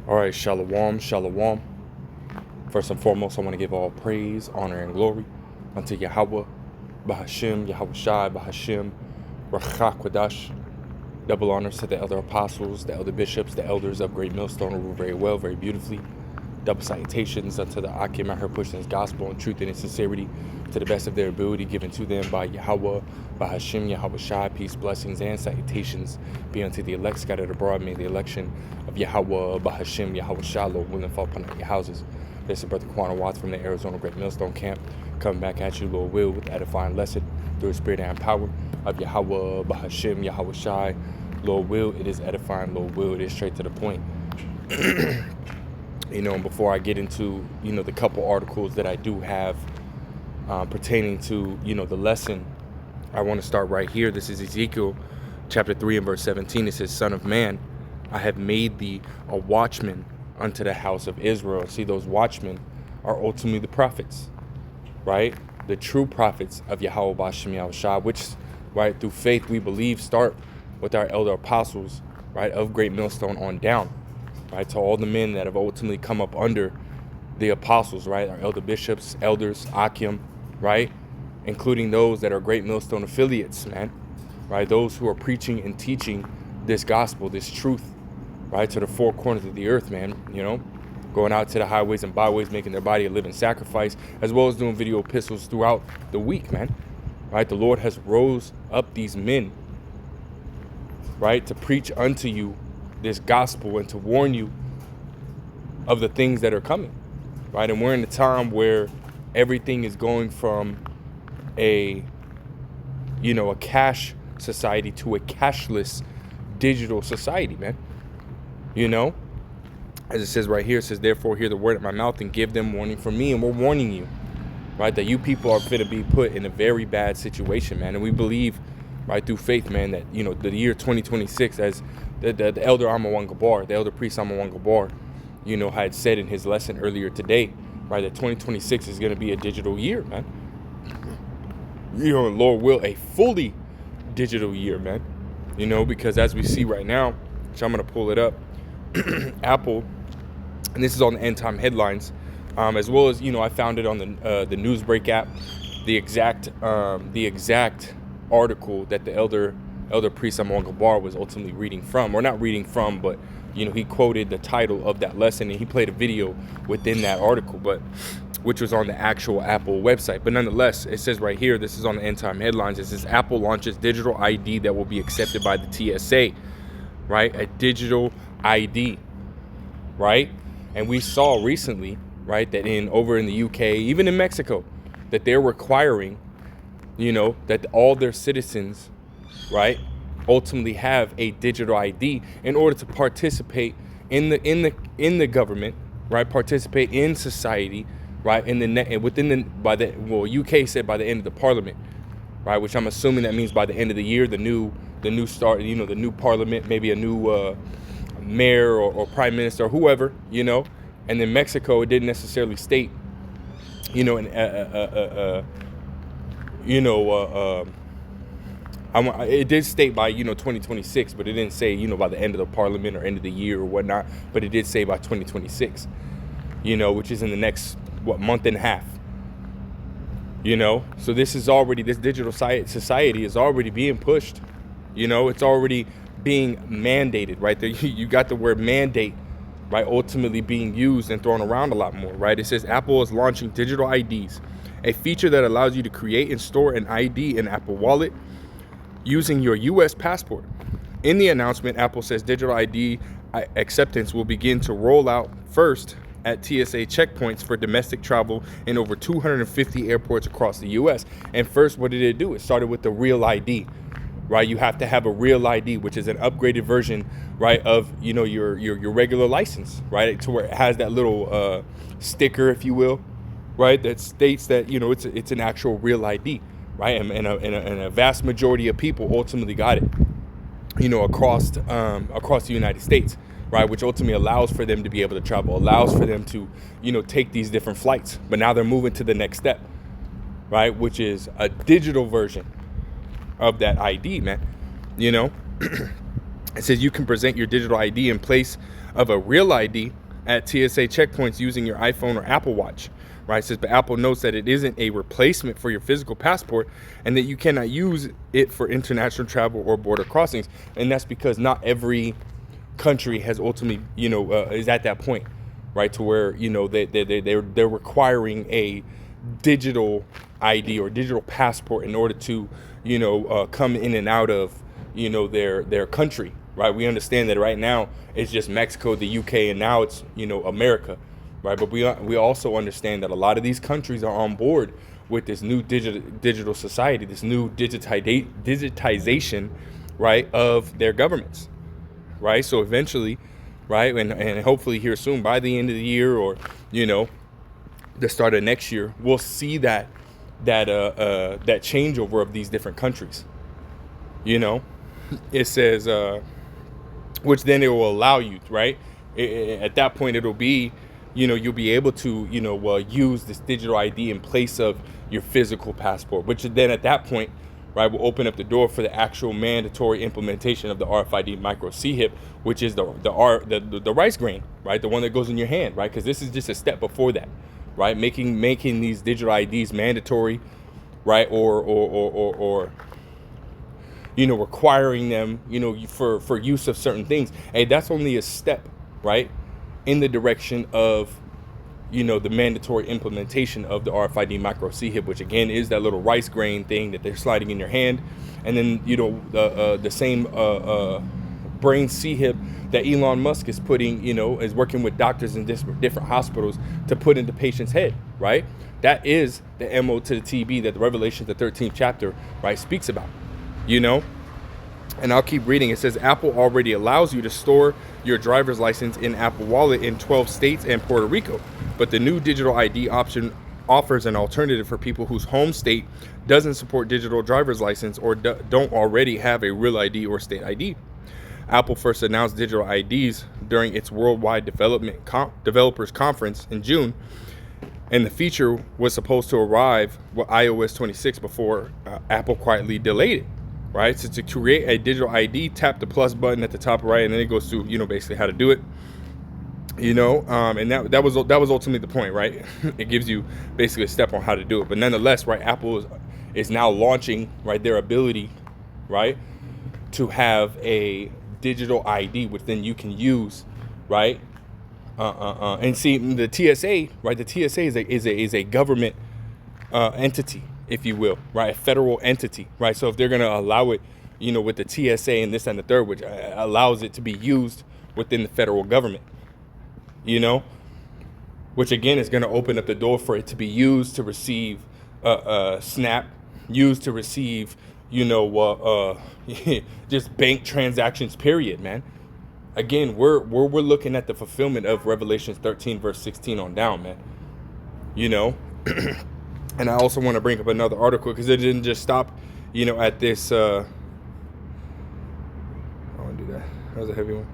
All right, shalom, shalom. First and foremost, I want to give all praise, honor, and glory unto Yahweh, Bahashim, Yahweh Shai, Bahashim, Rachakwadash. Double honors to the elder apostles, the elder bishops, the elders of Great Millstone who rule very well, very beautifully. Double salutations unto the Akim out here pushing his gospel and truth and in sincerity to the best of their ability, given to them by Yahweh, Bahashim, Yahweh Shai. Peace, blessings, and salutations be unto the elect scattered abroad. May the election of Yahweh, Bahashim, Yahweh Shai, Lord willing, fall upon your houses. This is Brother Quanah Watts from the Arizona Great Millstone Camp, coming back at you, Lord will, with the edifying lesson through the spirit and power of Yahweh, Bahashim, Yahweh Shai. Lord will, it is edifying. Lord will, it is straight to the point. And before I get into, the couple articles that I do have pertaining to, the lesson, I want to start right here. This is Ezekiel chapter 3 and verse 17. It says, Son of man, I have made thee a watchman unto the house of Israel. See, those watchmen are ultimately the prophets, right? The true prophets of Yahweh B'Shem Yahweh Shai, which, right, through faith we believe start with our elder apostles, right, of Great Millstone on down, right, to all the men that have ultimately come up under the apostles, right, our elder bishops, elders, Akim, right, including those that are Great Millstone affiliates, man, right, those who are preaching and teaching this gospel, this truth, right, to the four corners of the earth, man, going out to the highways and byways, making their body a living sacrifice, as well as doing video epistles throughout the week, man, right. The Lord has rose up these men, right, to preach unto you this gospel and to warn you of the things that are coming, right? And we're in a time where everything is going from a cash society to a cashless digital society, man. As it says right here, it says, therefore hear the word at my mouth and give them warning from me. And we're warning you, right, that you people are going to be put in a very bad situation, man. And we believe, right, through faith, man, that, the year 2026, as the elder Amawan Gabar, the elder priest Amawan Gabar, had said in his lesson earlier today, right, that 2026 is going to be a digital year, man. And Lord will, a fully digital year, man. Because as we see right now, which I'm going to pull it up, Apple, and this is on the end time headlines, as well as, I found it on the Newsbreak app, the exact article that the elder priest Amon Gabar was ultimately reading from, or not reading from, but he quoted the title of that lesson and he played a video within that article, but which was on the actual Apple website. But nonetheless, it says right here, this is on the end time headlines, it says Apple launches digital ID that will be accepted by the TSA, right? A digital ID, right? And we saw recently, right, that over in the UK, even in Mexico, that they're requiring that all their citizens, right, ultimately have a digital ID in order to participate in the government, right, participate in society, right, UK said by the end of the parliament, right, which I'm assuming that means by the end of the year, the new start, the new parliament, maybe a new mayor or prime minister or whoever, and then Mexico, it didn't necessarily state, it did state by 2026, but it didn't say by the end of the parliament or end of the year or whatnot. But it did say by 2026, which is in the next month and a half. So this digital society is already being pushed. It's already being mandated, right? There, you got the word mandate, right, ultimately being used and thrown around a lot more, right? It says Apple is launching digital IDs, a feature that allows you to create and store an ID in Apple Wallet using your U.S. passport. In the announcement, Apple says digital ID acceptance will begin to roll out first at TSA checkpoints for domestic travel in over 250 airports across the U.S. And first, what did it do? It started with the Real ID, right? You have to have a Real ID, which is an upgraded version, right, of your regular license, right, to where it has that little sticker, if you will, right, that states that it's an actual Real ID, right, and a vast majority of people ultimately got it, across the United States, right, which ultimately allows for them to be able to travel, allows for them to take these different flights. But now they're moving to the next step, right, which is a digital version of that ID, man. It says you can present your digital ID in place of a real ID at TSA checkpoints using your iPhone or Apple Watch. Right? It says, but Apple notes that it isn't a replacement for your physical passport and that you cannot use it for international travel or border crossings. And that's because not every country has ultimately, is at that point, right? To where, they're requiring a digital ID or digital passport in order to, come in and out of, their country, right? We understand that right now it's just Mexico, the UK, and now it's, America. Right, but we also understand that a lot of these countries are on board with this new digital society, this new digitization, right, of their governments, right? So eventually, right, and hopefully here soon, by the end of the year or the start of next year, we'll see that changeover of these different countries. It says, which then it will allow you, right? At that point, it'll be. You'll be able to, use this digital ID in place of your physical passport, which then at that point, right, will open up the door for the actual mandatory implementation of the RFID micro CHIP, which is the rice grain, right, the one that goes in your hand, right, because this is just a step before that, right, making these digital IDs mandatory, right, or requiring them, for use of certain things. Hey, that's only a step, right, in the direction of, the mandatory implementation of the RFID micro CHIP, which again is that little rice grain thing that they're sliding in your hand, and then the same brain CHIP that Elon Musk is putting, is working with doctors in different hospitals to put into patients' head, right? That is the MO to the TB that the Revelation, the 13th chapter, right, speaks about, And I'll keep reading. It says Apple already allows you to store your driver's license in Apple Wallet in 12 states and Puerto Rico. But the new digital ID option offers an alternative for people whose home state doesn't support digital driver's license or don't already have a real ID or state ID. Apple first announced digital IDs during its Worldwide Developers Conference in June. And the feature was supposed to arrive with iOS 26 before Apple quietly delayed it. Right, so to create a digital ID, tap the plus button at the top right, and then it goes through, basically how to do it. And that was ultimately the point, right? It gives you basically a step on how to do it. But nonetheless, right, Apple is now launching, right, their ability, right, to have a digital ID, which then you can use, right? And see the TSA, right? The TSA is a government entity, if you will, right? A federal entity, right? So if they're going to allow it, with the TSA and this and the third, which allows it to be used within the federal government, which again is going to open up the door for it to be used to receive SNAP, used to receive, just bank transactions, period, man. Again, we're looking at the fulfillment of Revelation 13 verse 16 on down, man. And I also want to bring up another article because it didn't just stop, at this. I want to do that. That was a heavy one.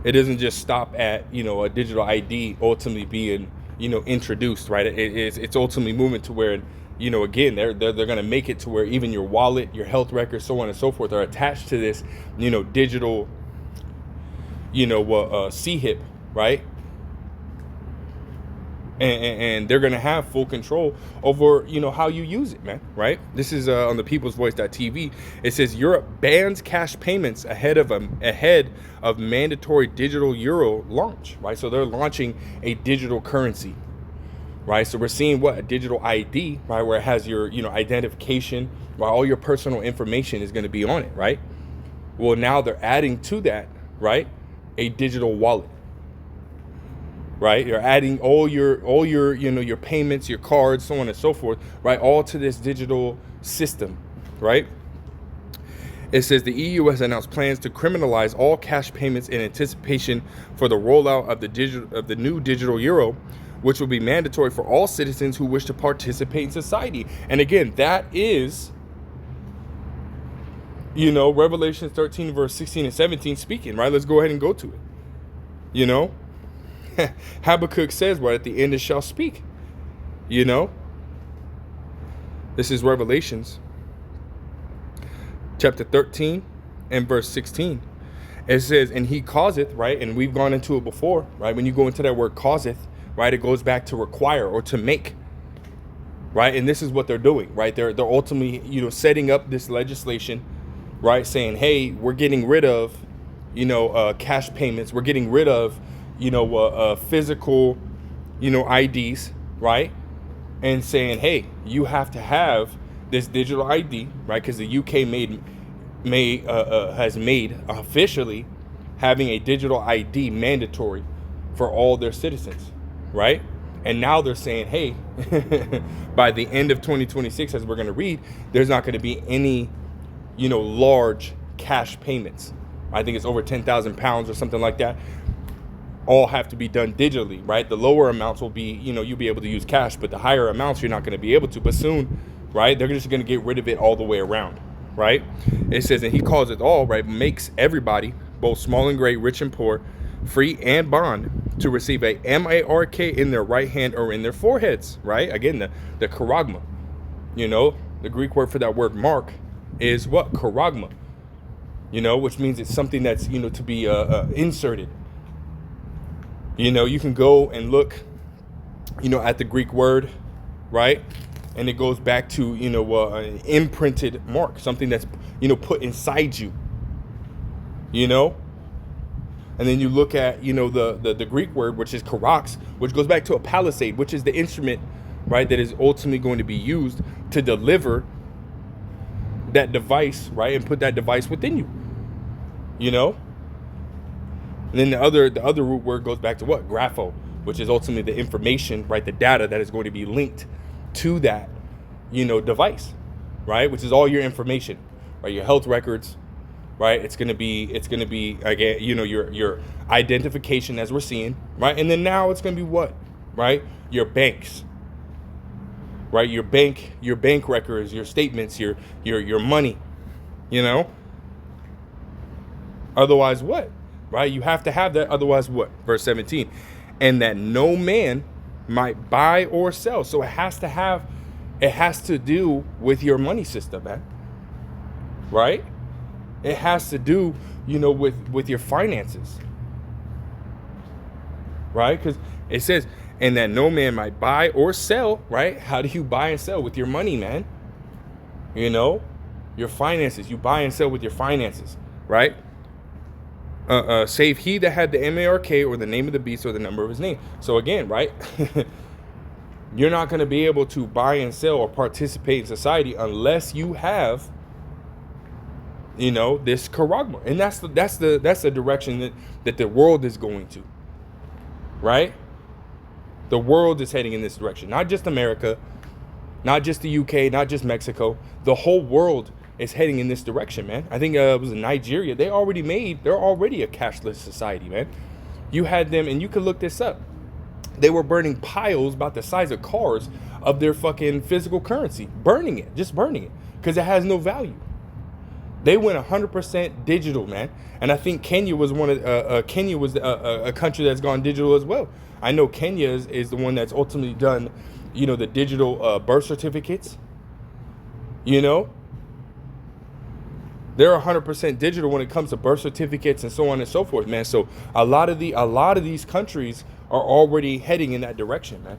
It doesn't just stop at, a digital ID ultimately being, introduced, right? It's ultimately moving to where, again, they're going to make it to where even your wallet, your health records, so on and so forth, are attached to this, digital, CHIP, right? And they're going to have full control over, how you use it, man, right? This is on the peoplesvoice.tv. It says Europe bans cash payments ahead of mandatory digital euro launch, right? So they're launching a digital currency, right? So we're seeing a digital ID, right? Where it has your, identification, right? All your personal information is going to be on it, right? Well, now they're adding to that, right? A digital wallet. Right, you're adding all your your payments, your cards, so on and so forth, right, all to this digital system, right? It says the EU has announced plans to criminalize all cash payments in anticipation for the rollout of the new digital euro, which will be mandatory for all citizens who wish to participate in society. And again, that is, Revelation 13 verse 16 and 17 speaking, right? Let's go ahead and go to it. Habakkuk says, at the end it shall speak. This is Revelations chapter 13 and verse 16. It says, and he causeth, right? And we've gone into it before, right? When you go into that word causeth, right, it goes back to require or to make, right? And this is what they're doing, right? They're ultimately, setting up this legislation, right? Saying, hey, we're getting rid of, cash payments. We're getting rid of, physical, IDs, right? And saying, hey, you have to have this digital ID, right? Because the UK has made officially having a digital ID mandatory for all their citizens, right? And now they're saying, hey, by the end of 2026, as we're going to read, there's not going to be any, large cash payments. I think it's over 10,000 pounds or something like that. All have to be done digitally, right? The lower amounts will be, you'll be able to use cash, but the higher amounts you're not going to be able to. But soon, right, they're just going to get rid of it all the way around, right? It says, and he calls it all, right, makes everybody, both small and great, rich and poor, free and bond, to receive a mark in their right hand or in their foreheads, right? Again, the charagma, the Greek word for that word mark is what? Charagma, which means it's something that's, to be inserted. You can go and look, at the Greek word, right? And it goes back to, an imprinted mark, something that's, put inside you, And then you look at, the Greek word, which is karax, which goes back to a palisade, which is the instrument, right, that is ultimately going to be used to deliver that device, right, and put that device within you, And then the other root word goes back to what? Grapho, which is ultimately the information, right, the data that is going to be linked to that, device, right, which is all your information, right, your health records, right? It's gonna be again, your identification, as we're seeing, right? And then now it's gonna be what, right? Your banks, right? Your bank records, your statements, your money, Otherwise, what, right? You have to have that. Otherwise, what? Verse 17, and that no man might buy or sell. So it has to do with your money system, man, right? It has to do, with your finances, right? Because it says, and that no man might buy or sell, right? How do you buy and sell? With your money, man. Your finances. You buy and sell with your finances, right? Save he that had the mark or the name of the beast or the number of his name. So again, right? You're not going to be able to buy and sell or participate in society unless you have, this charagma. And that's the direction that the world is going to, right? The world is heading in this direction. Not just America, not just the UK, not just Mexico. The whole world is heading in this direction, man. I think it was in Nigeria. They're already a cashless society, man. You had them, and you can look this up. They were burning piles about the size of cars of their fucking physical currency, just burning it, because it has no value. They went 100% digital, man. And I think Kenya was a country that's gone digital as well. I know Kenya is the one that's ultimately done, the digital birth certificates. They're 100% digital when it comes to birth certificates and so on and so forth, man. So a lot of these countries are already heading in that direction, man.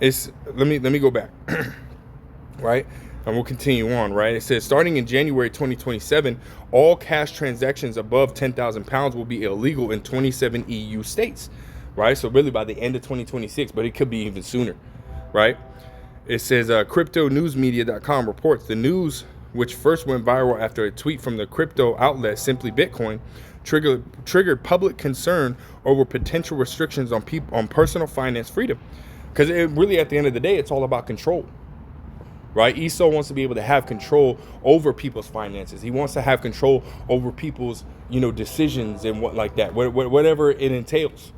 Let me go back. Right? And we'll continue on, right? It says, starting in January 2027, all cash transactions above 10,000 pounds will be illegal in 27 EU states, right? So really by the end of 2026, but it could be even sooner, right? It says, cryptonewsmedia.com reports the news, which first went viral after a tweet from the crypto outlet Simply Bitcoin, triggered public concern over potential restrictions on personal finance freedom. Because really, at the end of the day, it's all about control. Right? Esau wants to be able to have control over people's finances. He wants to have control over people's, decisions and whatever it entails.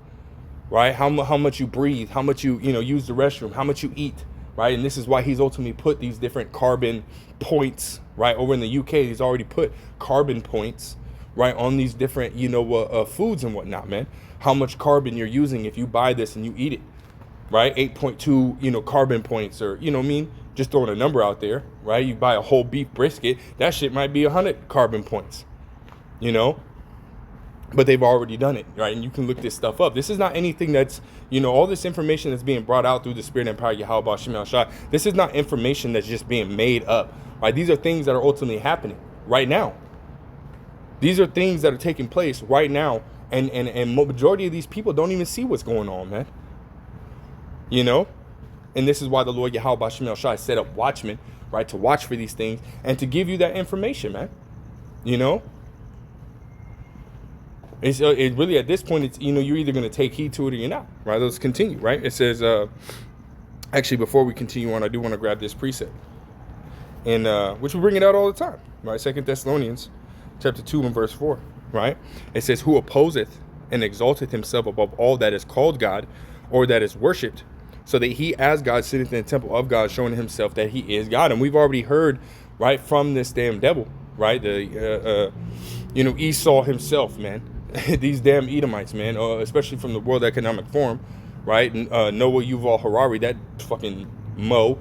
Right? How much you breathe, how much you use the restroom, how much you eat. Right? And this is why he's ultimately put these different carbon points. Right? Over in the UK, he's already put carbon points, right, on these different, foods and whatnot, man. How much carbon you're using if you buy this and you eat it. Right? 8.2, carbon points, or, Just throwing a number out there, right? You buy a whole beef brisket, that shit might be 100 carbon points, you know? But they've already done it, right? And you can look this stuff up. This is not anything that's, all this information that's being brought out through the Spirit and power of Yahweh Shem Shah. This is not information that's just being made up, right? These are things that are ultimately happening right now. These are things that are taking place right now. And majority of these people don't even see what's going on, man. And this is why the Lord Yahweh Shem Shah set up watchmen, right? To watch for these things and to give you that information, man. It really, at this point, it's, you're either going to take heed to it or you're not, right? Let's continue, right? It says, actually, before we continue on, I do want to grab this precept, and which we bring it out all the time, right? 2 Thessalonians chapter 2 and verse 4, right? It says, who opposeth and exalteth himself above all that is called God or that is worshipped, so that he as God sitteth in the temple of God, showing himself that he is God. And we've already heard, right, from this damn devil, right? Esau himself, man. These damn Edomites, man, especially from the World Economic Forum, right? Noah Yuval Harari, that fucking Mo,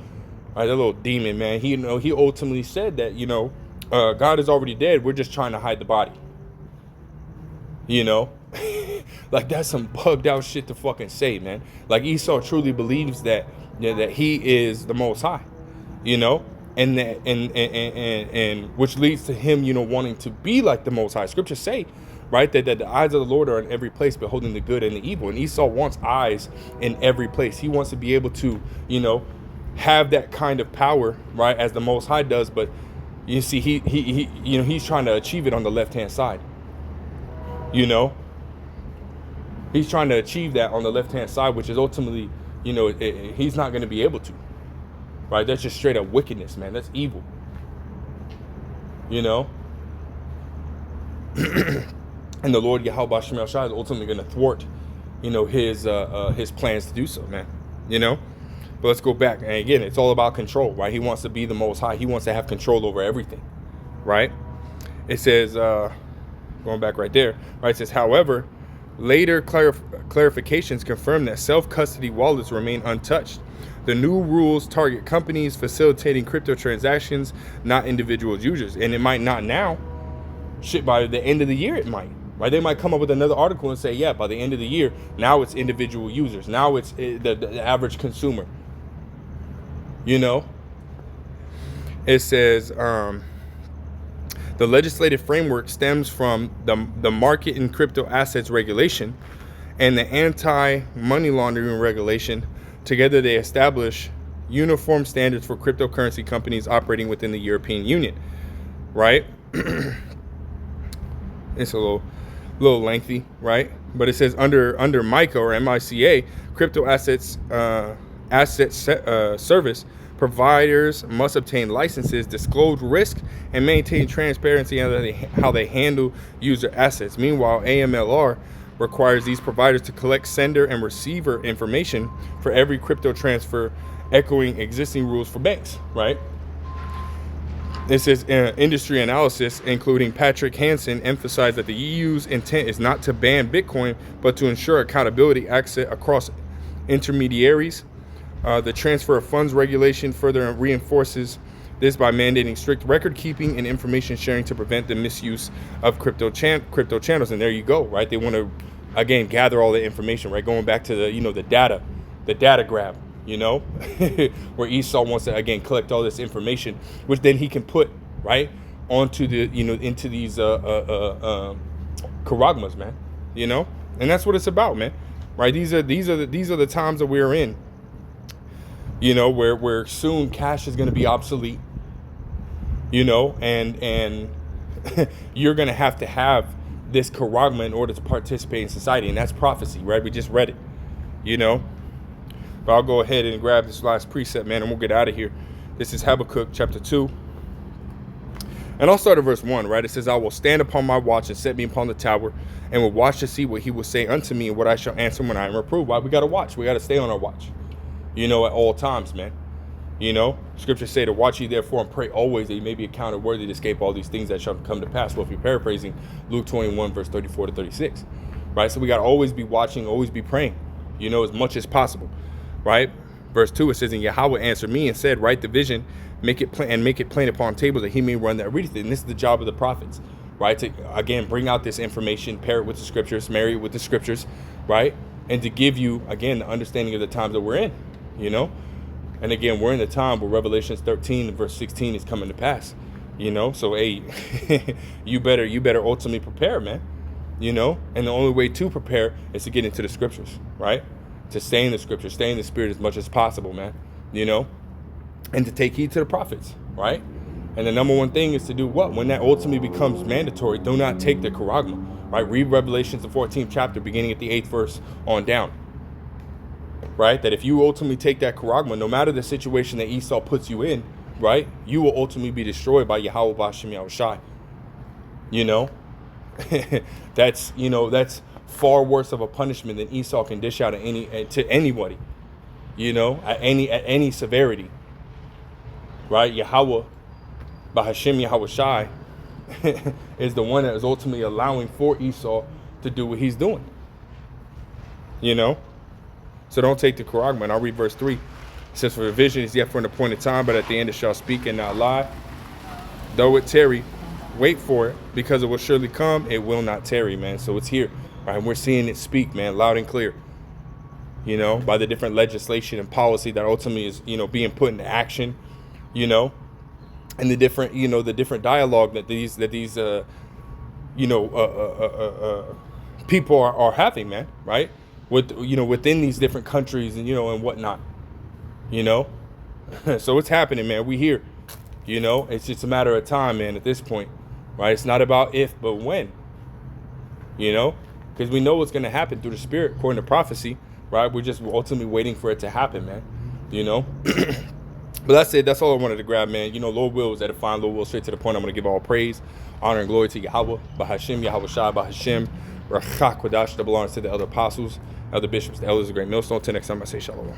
right, that little demon, man. He ultimately said that, God is already dead. We're just trying to hide the body. Like, that's some bugged out shit to fucking say, man. Like, Esau truly believes that that he is the Most High, and that and which leads to him, wanting to be like the Most High. Scriptures say, right, that the eyes of the Lord are in every place, beholding the good and the evil. And Esau wants eyes in every place. He wants to be able to, have that kind of power, right, as the Most High does. But you see, he's trying to achieve it on the left-hand side. He's trying to achieve that on the left-hand side, which is ultimately, he's not going to be able to, right? That's just straight up wickedness, man. That's evil, And the Lord Yahweh Shem Shah is ultimately going to thwart, his plans to do so, man. But let's go back. And again, it's all about control, right? He wants to be the Most High. He wants to have control over everything, right? It says, going back right there, right? It says, however, later clarifications confirm that self-custody wallets remain untouched. The new rules target companies facilitating crypto transactions, not individual users. And it might not now. Shit, by the end of the year, it might. Right? They might come up with another article and say, yeah, by the end of the year, now it's individual users. Now it's the average consumer. It says, the legislative framework stems from the market in crypto assets regulation and the anti-money laundering regulation. Together, they establish uniform standards for cryptocurrency companies operating within the European Union. Right? It's a little lengthy, right? But it says under MICA or MICA, crypto assets service providers must obtain licenses, disclose risk, and maintain transparency on how they handle user assets. Meanwhile, AMLR requires these providers to collect sender and receiver information for every crypto transfer, echoing existing rules for banks, right? This is industry analysis, including Patrick Hansen, emphasized that the EU's intent is not to ban Bitcoin, but to ensure accountability access across intermediaries. The transfer of funds regulation further reinforces this by mandating strict record keeping and information sharing to prevent the misuse of crypto channels. And there you go, right? They want to, again, gather all the information, right? Going back to the data grab. Where Esau wants to, again, collect all this information, which then he can put right onto into these charagmas, man. And that's what it's about, man. Right? These are the times that we're in. Where soon cash is going to be obsolete. And you're going to have this charagma in order to participate in society, and that's prophecy, right? We just read it. But I'll go ahead and grab this last precept, man, and we'll get out of here. This is Habakkuk chapter 2. And I'll start at verse 1, right? It says, I will stand upon my watch and set me upon the tower, and will watch to see what he will say unto me, and what I shall answer when I am reproved. Why? We got to watch. We got to stay on our watch, at all times, man. Scriptures say to watch ye therefore and pray always, that you may be accounted worthy to escape all these things that shall come to pass. Well, if you're paraphrasing Luke 21, verse 34 to 36, right? So we got to always be watching, always be praying, as much as possible. Right? Verse 2, it says, and Yahweh answered me and said, write the vision, make it plain upon tables, that he may run that readeth it. And this is the job of the prophets, right? To, again, bring out this information, pair it with the scriptures, marry it with the scriptures, right? And to give you, again, the understanding of the times that we're in, you know? And again, we're in the time where Revelations 13 verse 16 is coming to pass, you know? So, hey, you better ultimately prepare, man, you know? And the only way to prepare is to get into the scriptures, right? To stay in the scriptures, stay in the spirit as much as possible, man, you know? And to take heed to the prophets, right? And the number one thing is to do what? When that ultimately becomes mandatory, do not take the charagma, right? Read Revelations, the 14th chapter, beginning at the 8th verse on down, right? That if you ultimately take that charagma, no matter the situation that Esau puts you in, right? You will ultimately be destroyed by Yahweh B'Hashem Yahushai, you know? That's far worse of a punishment than Esau can dish out to anybody, you know, at any severity, right? Yahweh B'Hashem Yahushai is the one that is ultimately allowing for Esau to do what he's doing, you know. So don't take the charagma. And I'll read verse 3. It says, for the vision is yet for an appointed time, but at the end it shall speak and not lie. Though it tarry, wait for it, because it will surely come. It will not tarry, man. So it's here. Right, and we're seeing it speak, man, loud and clear, you know, by the different legislation and policy that ultimately is, you know, being put into action, you know, and the different dialogue that these people are having, man, right, with, you know, within these different countries and, you know, and whatnot, you know. So it's happening, man. We here, you know. It's just a matter of time, man, at this point, right? It's not about if, but when, you know. Because we know what's going to happen through the Spirit, according to prophecy, right? We're just ultimately waiting for it to happen, man, you know? But that's it. That's all I wanted to grab, man. You know, Lord will is edifying. Lord will, straight to the point. I'm going to give all praise, honor, and glory to Yahweh, B'Hashem, Yahweh Shai, B'Hashem, Rachak, Kodash, that belongs to the elder apostles, elder bishops, the elders of the great millstone. Till next time, I say shalom.